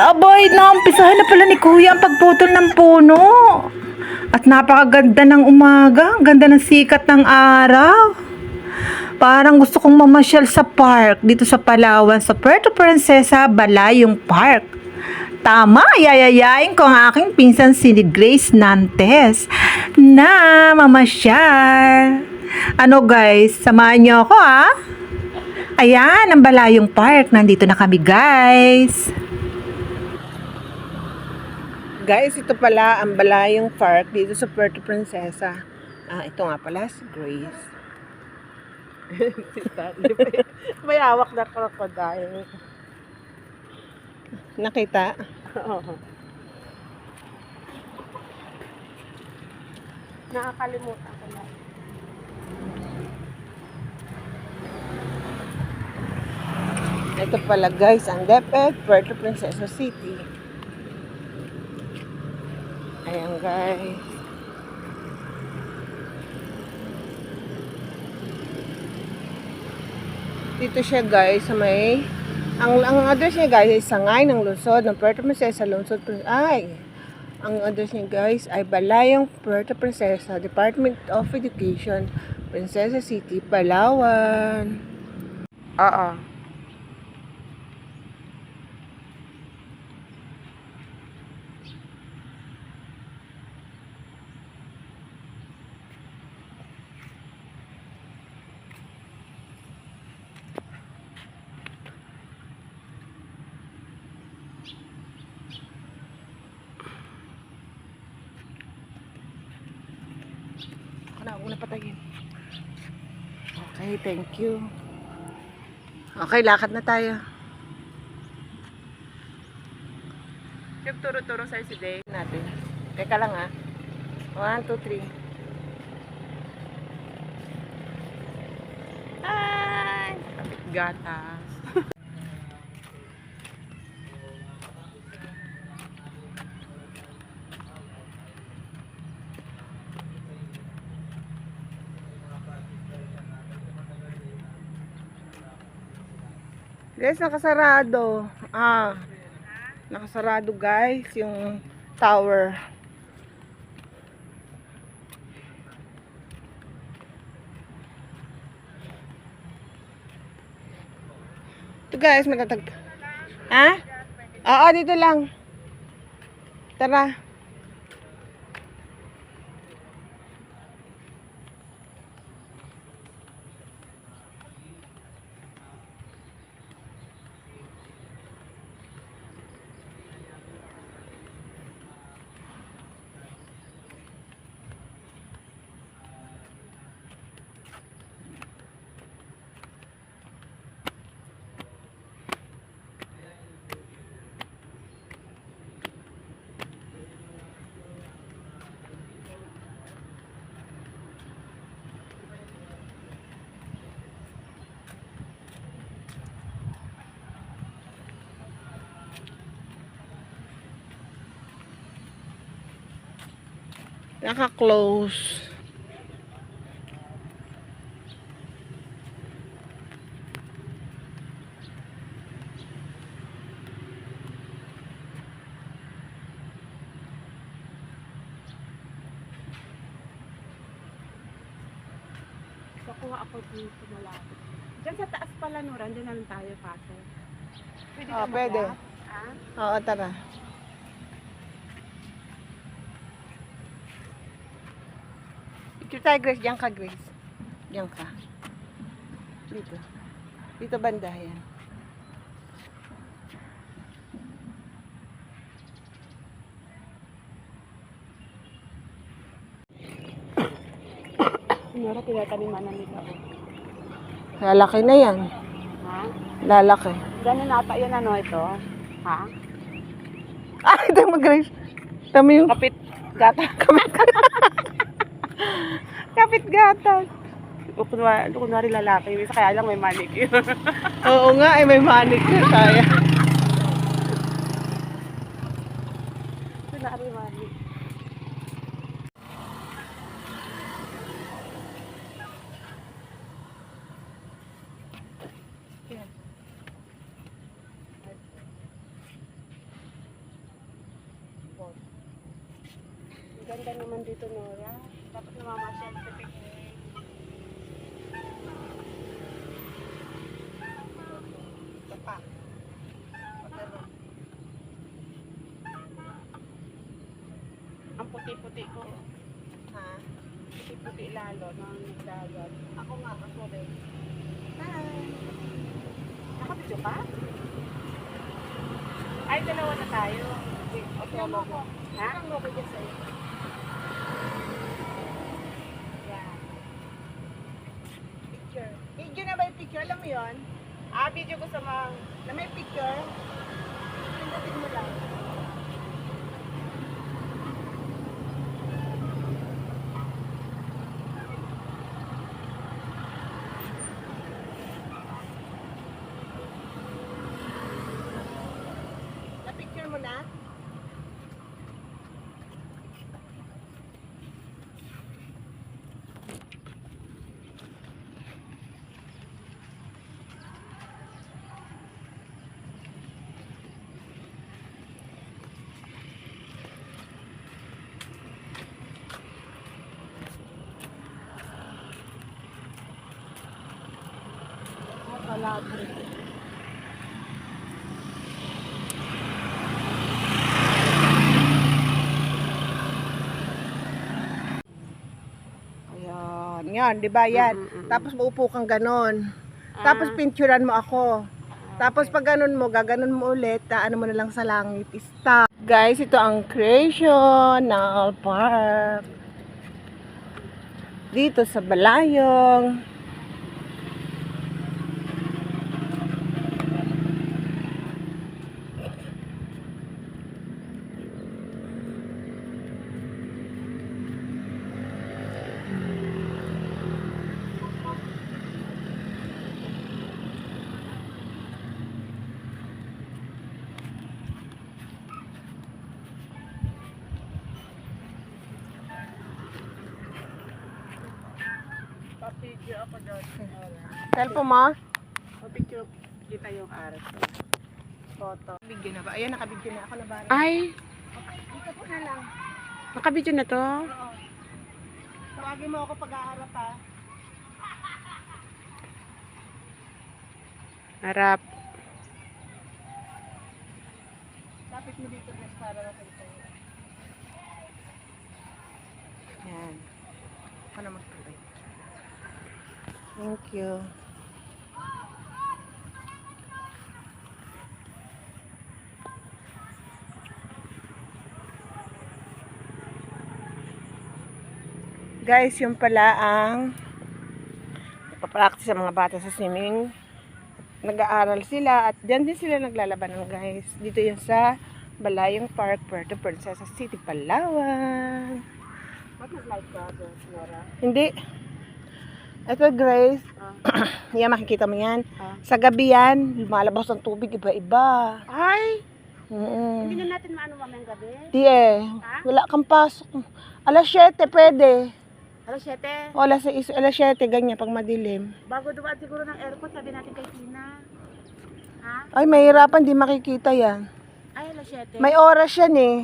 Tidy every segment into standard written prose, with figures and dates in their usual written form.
Abay, naumpisahan na pala ni Kuya ang pagputol ng puno. At napakaganda ng umaga, ang ganda ng sikat ng araw. Parang gusto kong mamasyal sa park dito sa Palawan, sa Puerto Princesa, Balayong Park. Tama, yayayain ko ang aking pinsan si Grace Nantes na mamasyal. Ano guys, samahan niyo ako ah. Ayan, ang Balayong Park. Nandito na kami guys. Guys, ito pala ang Balayong Park dito sa Puerto Princesa. Ito nga pala si Grace. May hawak na crocodile. Nakita? Oo. Nakakalimutan ko na. Ito pala guys, ang DepEd, Puerto Princesa City. Ayan guys. Dito siya guys sa may ang address niya guys ay Sangay ng Lungsod ng Puerto Princesa, Lungsod ang address niya guys ay Balayong Puerto Princesa, Department of Education, Princesa City, Palawan. Oo. Huwag na patayin. Okay, thank you. Okay, lakad na tayo. Turo-turo sa'yo si Dave. Natin. Teka lang ha. 1, 2, 3. Ay! Kapit gatas. Guys, nakasarado. Nakasarado guys yung tower. Ito guys, matatag. Ha? Oo, dito lang. Tara. Naka-close. Nakuha ako dito malapit. Diyan sa taas pala, Nora. Diyan na lang tayo pasok. Pwede Oo, ka pwede. mag-walk? Oo, tara. Picture tayo, Grace. Diyan ka, Grace. Diyan ka. Dito. Dito banda yan. Nora, tinataniman na nila. Lalaki na yan. Ha? Lalaki. Ganun nata yun ano ito? Ha? Ito mo, Grace. Tama yung Kapit gata. Kapit gata. Kunwari lalaki. Minsan kaya lang may manicure. Oo nga, ay may manicure kaya. Kunwari manicure. Ganda naman dito, Nora. Dapat namamasyal sa picnic. Ito pa. Ang puti-puti ko. Ha? Puti-puti lalo ng dagat. Ako nga, ako rin. Hi! Nakapidyo ka? Ay, dalawa na tayo. Okay, mo ko. Ha? Ang okay dyan sa'yo. Yeah. Picture. Video na ba yung picture? Alam mo yun? Video ko sa mga... Na may picture? Pindutin mo lang. Na-picture mo na? Palabra. Ayan, yan, di ba yan? Tapos maupo kang ganon. Tapos Ah. pinturan mo ako. Tapos pag ganon mo, gaganon mo ulit, ano mo na lang sa langit. Stop. Guys, ito ang Creational Park. Dito sa Balayong. Pa-picture ako doon. Cellphone mo? Pa-picture kita yung aras ko. Photo. Video na ba? Ayan, nakabidyo na ako na ba? Ay! Dito po na lang. Nakabidyo na to? Oo. Tawagin mo ako pag-aarap ha. Harap. Lapit mo dito guys para makita. Yan. Ako na magtuloy. Thank you. Guys, yung pala ang papractice sa mga bata sa swimming. Nag-aaral sila at diyan din sila naglalabanan guys. Dito yun sa Balayong Park, Puerto Princesa City, Palawan. What is like that, Nora? Hindi. Ito Grace, Ah. yan makikita mo yan. Ah. Sa gabi yan, lumalabas ang tubig iba-iba. Ay! Hindi Mm. na natin maano mamayang gabi. Di eh, Ha? wala kang pasok. Alas 7 pwede. Alas 7. O alas 7, ganyan pag madilim. Bago dumaan siguro ng airport, sabi natin kay Tina. Ha? Ay, mahirapan, di makikita yan. Ay, alas 7. May oras yan eh.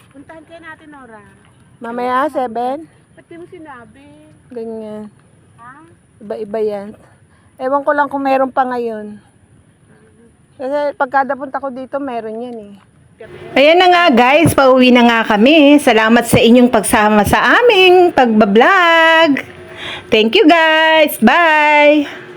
Puntahan kayo natin, Nora. Mamaya 7, Ba't di mo sinabi? ganyan. Ha? Iba-iba yan. Ewan ko lang kung meron pa ngayon. Kasi pagkada punta ko dito, meron yan eh. Ayan na nga guys, pauwi na nga kami. Salamat sa inyong pagsama sa aming pagbablog. Thank you guys. Bye!